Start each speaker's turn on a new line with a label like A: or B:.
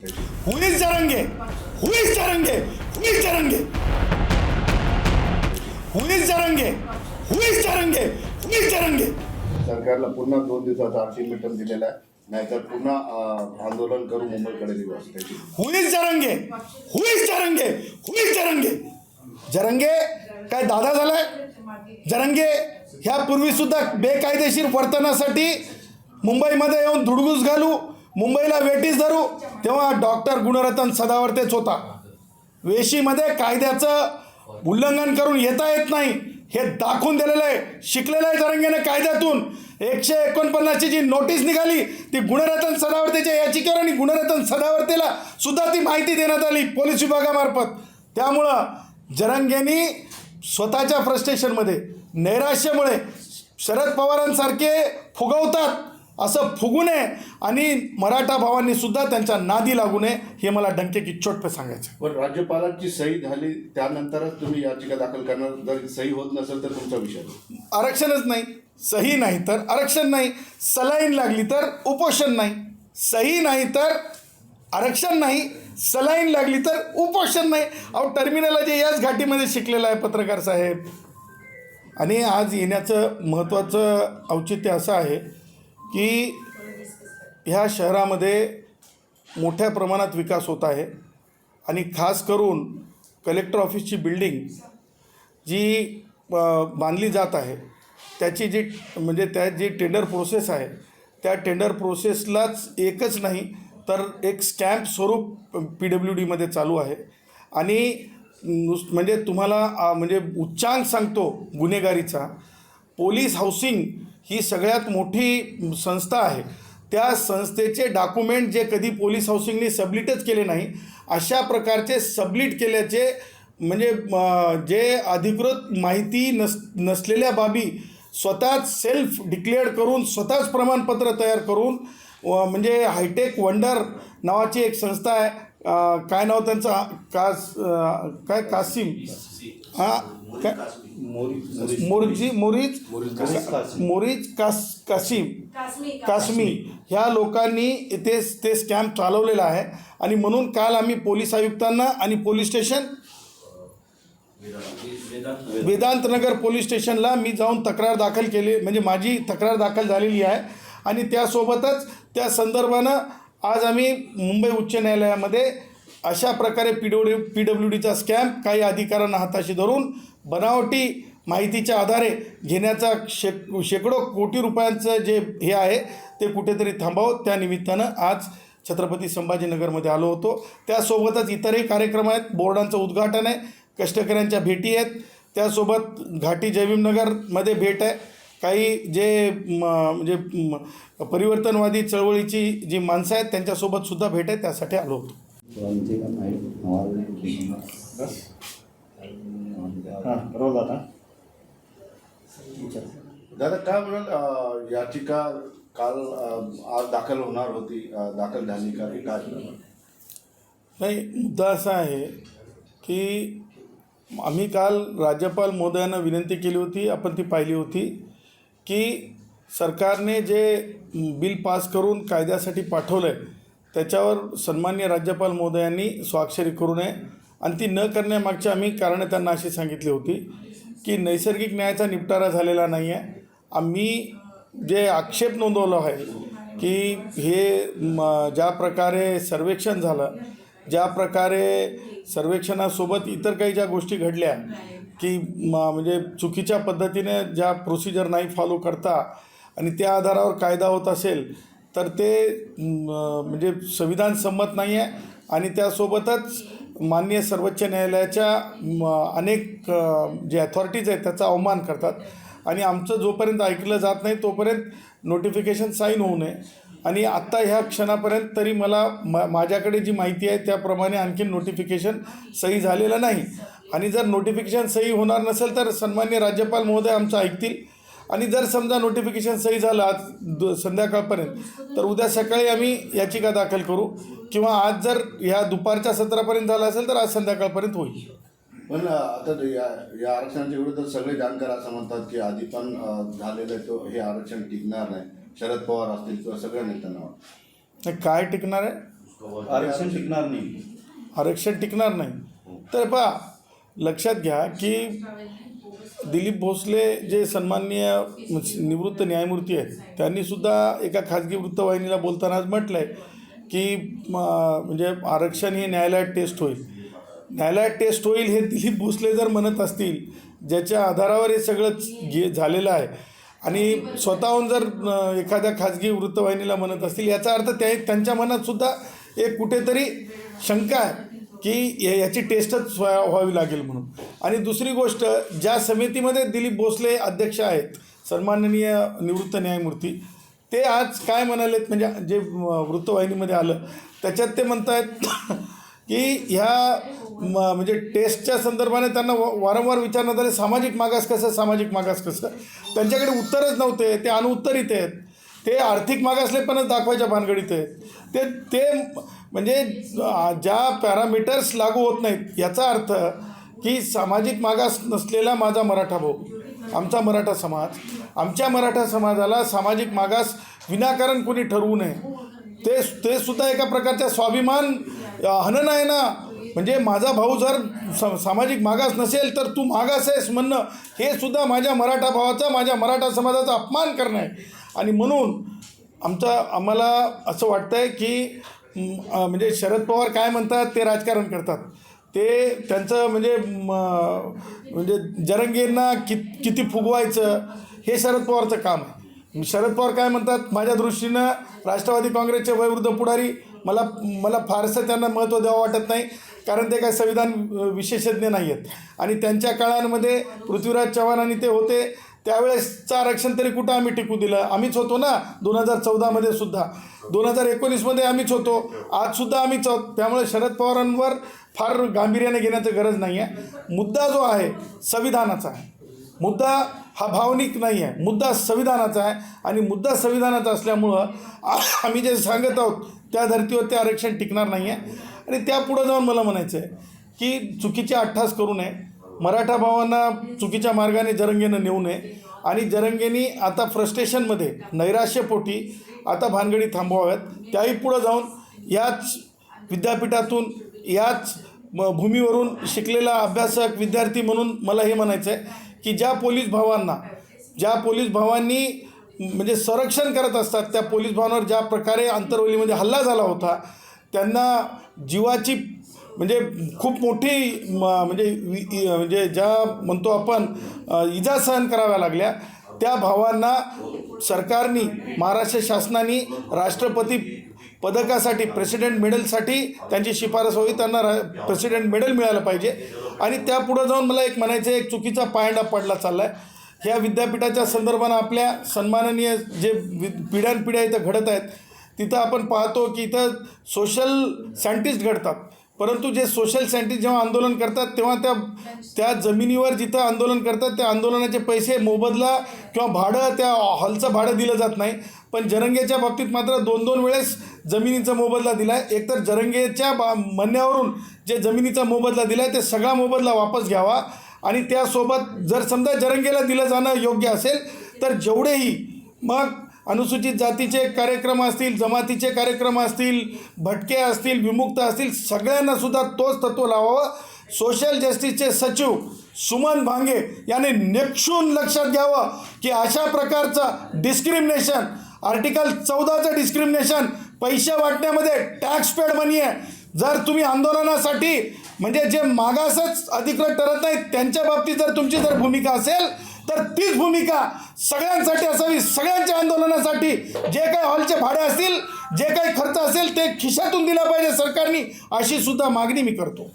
A: Who is Jarange? Who is Jarange? Who is Jarange? Who is Jarange? Who is Jarange? Who is Jarange?
B: सरकारला पुन्हा 2 दिवसाचा ultimatum दिलेला आहे, नाहीतर पुन्हा आंदोलन करू मुंबईकडे निघू असं त्याची.
A: Who is Jarange? Who is Jarange? Who is Jarange? Jarange काय दादा झालाय? जरंगे ह्यापूर्वी सुद्धा बेकायदेशीर वर्तनासाठी मुंबईमध्ये येऊन धुडगूस घालू, मुंबईला वेटीस धरू, तेव्हा डॉक्टर गुणरत्न सदावर्तेच होता. वेशीमध्ये कायद्याचं उल्लंघन करून येता येत नाही हे दाखवून दिलेलं आहे. शिकलेलं आहे जरंगेने कायद्यातून. 149ची जी नोटीस निघाली ती गुणरत्न सदावर्तेच्या याचिकेवर आणि गुणरत्न सदावर्तेला सुद्धा ती माहिती देण्यात आली पोलीस विभागामार्फत. त्यामुळं जरंगेंनी स्वतःच्या फ्रस्ट्रेशनमध्ये नैराश्यामुळे शरद पवारांसारखे फुगवतात असं फुगू नये आणि मराठा भावांनी सुद्धा त्यांच्या नादी लागू नये हे मला डंके की चोट पे सांगायचं.
B: पण राज्यपालांची सही झाली त्यानंतरच तुम्ही याचिका दाखल करणार. जर सही होत नसेल तर तुमचा विषय.
A: आरक्षणच नाही, सही नाही तर आरक्षण नाही, सलाईन लागली तर उपोषण नाही, सही नाही तर आरक्षण नाही, सलाईन लागली तर उपोषण नाही. अहो टर्मिनल जे याच घाटीमध्ये शिकलेला आहे पत्रकार साहेब. आणि आज येण्याचं महत्त्वाचं औचित्य असं आहे की ह्या शहरामध्ये मोठ्या प्रमाणात विकास होत आहे आणि खास करून कलेक्टर ऑफिसची बिल्डिंग जी बांधली जात आहे त्याची जी म्हणजे त्या जी टेंडर प्रोसेस आहे त्या टेंडर प्रोसेसलाच एकच नाही तर एक स्कॅम्प स्वरूप PWDमध्ये चालू आहे. आणि म्हणजे तुम्हाला म्हणजे उच्चांक सांगतो गुन्हेगारीचा, पोलीस हाऊसिंग ही सगळ्यात मोठी संस्था आहे. त्या संस्थेचे डॉक्युमेंट जे कधी पोलीस हाऊसिंगने सबमिटच केले नाही अशा प्रकारचे सबमिट केल्याचे म्हणजे जे अधिकृत माहिती नसलेल्या बाबी स्वतःच सेल्फ डिक्लेअर करून स्वतःच प्रमाणपत्र तयार करून म्हणजे हायटेक वंडर नावाची एक संस्था आहे. काय नाव त्यांचं कासिम हां काय मोरीज कासमी ह्या लोकांनी ते स्कॅम चालवलेला आहे. आणि म्हणून काल आम्ही पोलीस आयुक्तांना आणि पोलीस स्टेशन वेदांतनगर पोलीस स्टेशनला मी जाऊन तक्रार दाखल केली, म्हणजे माझी तक्रार दाखल झालेली आहे. आणि त्यासोबतच त्या संदर्भानं आज आम्ही मुंबई उच्च न्यायालयामध्ये अशा प्रकारे PWDचा स्कॅम काही अधिकाऱ्यांना हाताशी धरून बनावटी माहितीच्या आधारे घेण्याचा शेकडो कोटी रुपयांचं जे हे आहे ते कुठेतरी थांबावं. त्या निमित्तानं आज छत्रपती संभाजीनगरमध्ये आलो होतो. त्यासोबतच इतरही कार्यक्रम आहेत, बोर्डांचं उद्घाटन आहे, कष्टकऱ्यांच्या भेटी आहेत, त्यासोबत घाटी जयभीमनगरमध्ये भेट आहे, काही जे म्हणजे परिवर्तनवादी चळवळीची जी माणसं आहेत त्यांच्यासोबतसुद्धा भेट आहे, त्यासाठी आलो होतो.
B: दादा काय म्हणाल, याचिका काल आज दाखल होणार होती, दाखल झाली का काय?
A: नाही, मुद्दा असा आहे की आम्ही काल राज्यपाल महोदयांना विनंती केली होती, आपण ती पाहिली होती की सरकारने जे बिल पास करून कायद्यासाठी पाठवलं आहे त्याच्यावर सन्माननीय राज्यपाल महोदयांनी स्वाक्षरी करू नये. आणि ती न करण्यामागची आम्ही कारणं त्यांना अशी सांगितली होती की नैसर्गिक न्यायाचा निपटारा झालेला नाही आहे. आम्ही जे आक्षेप नोंदवला आहे की हे ज्या प्रकारे सर्वेक्षण झालं, ज्या प्रकारे सर्वेक्षणासोबत इतर काही ज्या गोष्टी घडल्या की म्हणजे चुकीच्या पद्धतीने ज्या प्रोसिजर नाही फॉलो करता आणि त्या आधारावर कायदा होत असेल तर ते म्हणजे संविधान संमत नाही आहे. आणि त्यासोबतच माननीय सर्वोच्च न्यायालयाच्या अनेक जे अथॉरिटीज आहेत त्याचा अवमान करतात. आणि आमचं जोपर्यंत ऐकलं जात नाही तोपर्यंत नोटिफिकेशन साईन होऊ नये. आणि आत्ता ह्या क्षणापर्यंत तरी मला माझ्याकडे जी माहिती आहे त्याप्रमाणे आणखीन नोटिफिकेशन सही झालेलं नाही. आणि जर नोटिफिकेशन सही होणार नसेल तर सन्माननीय राज्यपाल महोदय आमचं ऐकतील. आणि जर समजा नोटिफिकेशन सही झालं आज संध्याकाळपर्यंत तर उद्या सकाळी आम्ही याचिका दाखल करू, किंवा आज जर ह्या दुपारच्या सत्रापर्यंत झालं असेल तर आज संध्याकाळपर्यंत होईल.
B: पण आता या आरक्षणाच्या विरुद्ध सगळे जाणकार असं म्हणतात की आधी पण झालेलं तो हे आरक्षण टिकणार नाही. शरद पवार असतील किंवा सगळ्या नेत्यांना
A: काय टिकणार आहे?
C: आरक्षण टिकणार नाही.
A: आरक्षण टिकणार नाही. तर पहा, लक्षात घ्या की दिलीप भोसले जे सन्माननीय निवृत्त न्यायमूर्ती आहेत, त्यांनीसुद्धा एका खाजगी वृत्तवाहिनीला बोलताना आज म्हटलं आहे की म्हणजे आरक्षण हे न्यायालयात टेस्ट होईल. न्यायालयात टेस्ट होईल हे दिलीप भोसले जर म्हणत असतील, ज्याच्या आधारावर हे सगळं झालेलं आहे, आणि स्वतःहून जर एखाद्या खाजगी वृत्तवाहिनीला म्हणत असतील, याचा अर्थ त्यांच्या मनातसुद्धा एक कुठेतरी शंका आहे की याची टेस्टच व्हावी लागेल म्हणून. आणि दुसरी गोष्ट, ज्या समितीमध्ये दिलीप भोसले अध्यक्ष आहेत, सन्माननीय निवृत्त न्यायमूर्ती, ते आज काय म्हणालेत, म्हणजे जे वृत्तवाहिनीमध्ये आलं त्याच्यात ते म्हणत आहेत की ह्या म्हणजे टेस्टच्या संदर्भाने त्यांना वारंवार विचारण्यात आले, सामाजिक मागास कसं. त्यांच्याकडे उत्तरच नव्हते, ते अनुत्तरित आहेत, ते आर्थिक मागासलेपणच दाखवायच्या भानगडीत आहेत. ते म्हणजे ज्या पॅरामीटर्स लागू होत नाहीत, याचा अर्थ की सामाजिक मागास नसलेला माझा मराठा भाऊ, आमचा मराठा समाज, आमच्या मराठा समाजाला सामाजिक मागास विनाकारण कोणी ठरवू नये, ते सुद्धा एका प्रकारचा स्वाभिमान हनन आहे ना. म्हणजे माझा भाऊ जर सामाजिक मागास नसेल तर तू मागास आहेस म्हणणं, हे सुद्धा माझ्या मराठा भावाचा, माझ्या मराठा समाजाचा अपमान करणं आहे. आणि म्हणून आम्हाला असं वाटतं आहे की म्हणजे शरद पवार काय म्हणतात, ते राजकारण करतात, ते त्यांचं म्हणजे जरंगेंना किती फुगवायचं हे शरद पवारचं काम आहे. शरद पवार काय म्हणतात, माझ्या दृष्टीनं राष्ट्रवादी काँग्रेसचे वयोवृद्ध पुढारी, मला फारसं त्यांना महत्त्व द्यावं वाटत नाही, कारण ते काय संविधान विशेषज्ञ नाही आहेत. आणि त्यांच्या काळांमध्ये पृथ्वीराज चव्हाण आणि ते होते, त्यावेळेसचं आरक्षण तरी कुठं आम्ही टिकू दिलं. आम्हीच होतो ना 2014मध्ये सुद्धा, 2019मध्ये आम्हीच होतो, आजसुद्धा आम्हीच आहोत. त्यामुळे शरद पवारांवर फार गांभीर्याने घेण्याची गरज नाही आहे. मुद्दा जो आहे संविधानाचा आहे, मुद्दा हा भावनिक नाही आहे, मुद्दा संविधानाचा आहे. आणि मुद्दा संविधानाचा असल्यामुळं आम्ही जे सांगत आहोत त्या धर्तीवर ते आरक्षण टिकणार नाही आहे. आणि त्यापुढं जाऊन मला म्हणायचं आहे की चुकीचे अट्टहास करू नये, मराठा भावांना चुकीच्या मार्गाने जरंगेनं नेऊ नये. आणि जरंगेनी आता फ्रस्ट्रेशनमध्ये, नैराश्यपोटी आता भानगडी थांबवाव्यात. त्याही पुढं जाऊन याच विद्यापीठातून, याच भूमीवरून शिकलेला अभ्यासक विद्यार्थी म्हणून मला हे म्हणायचं आहे की ज्या पोलीस भावांनी म्हणजे संरक्षण करत असतात, त्या पोलीस भावांवर ज्या प्रकारे अंतरवलीमध्ये हल्ला झाला होता, त्यांना जीवाची म्हणजे खूप मोठी म्हणजे ज्या म्हणतो आपण इजा सहन कराव्या लागल्या, त्या भावांना सरकारने, महाराष्ट्र शासनाने राष्ट्रपती पदकासाठी, प्रेसिडेंट मेडलसाठी त्यांची शिफारस व्हावी, त्यांना प्रेसिडेंट मेडल मिळालं पाहिजे. आणि त्यापुढं जाऊन मला एक म्हणायचं आहे, एक चुकीचा पायंडा पडला चालला आहे. ह्या विद्यापीठाच्या संदर्भानं आपल्या सन्माननीय जे पिढ्यानपिढ्या इथं घडत आहेत, तिथं आपण पाहतो की इथं सोशल सायंटिस्ट घडतात, परंतु जे सोशल सायंटिस्ट जेव्हा आंदोलन करतात तेव्हा त्या जमिनीवर जिथं आंदोलन करतात त्या आंदोलनाचे पैसे, मोबदला किंवा भाडं, त्या हॉलचं भाडं दिलं जात नाही. पण जरंगेच्या बाबतीत मात्र 2-2 वेळेस जमिनीचा मोबदला दिला आहे. एकतर जरंगेच्या म्हणण्यावरून जे जमिनीचा मोबदला दिला आहे ते सगळा मोबदला वापस घ्यावा. आणि त्यासोबत जर समजा जरंगेला दिलं जाणं योग्य असेल तर जेवढेही मग अनुसूचित जातीचे कार्यक्रम असतील, जमातीचे कार्यक्रम असतील, भटके असतील, विमुक्त असतील, सगळ्यांना सुद्धा तोच तत्त्व लावावं. सोशल जस्टिसचे सचिव सुमन भांगे याने नेक्षून लक्षात घ्यावं की अशा प्रकारचं डिस्क्रिमिनेशन, आर्टिकल 14चं डिस्क्रिमिनेशन पैसे वाटण्यामध्ये टॅक्स पेड मनी आहे. जर तुम्ही आंदोलनासाठी म्हणजे जे मागासच अधिकृत ठरत नाहीत त्यांच्या बाबतीत जर तुमची भूमिका असेल तर तीच भूमिका सगळ्यांसाठी असावी. सगळ्यांच्या आंदोलनासाठी जे काही हॉलचे भाडे असतील, जे काही खर्च असेल ते खिशातून दिला पाहिजे सरकारने, अशी सुद्धा मागणी मी करतो.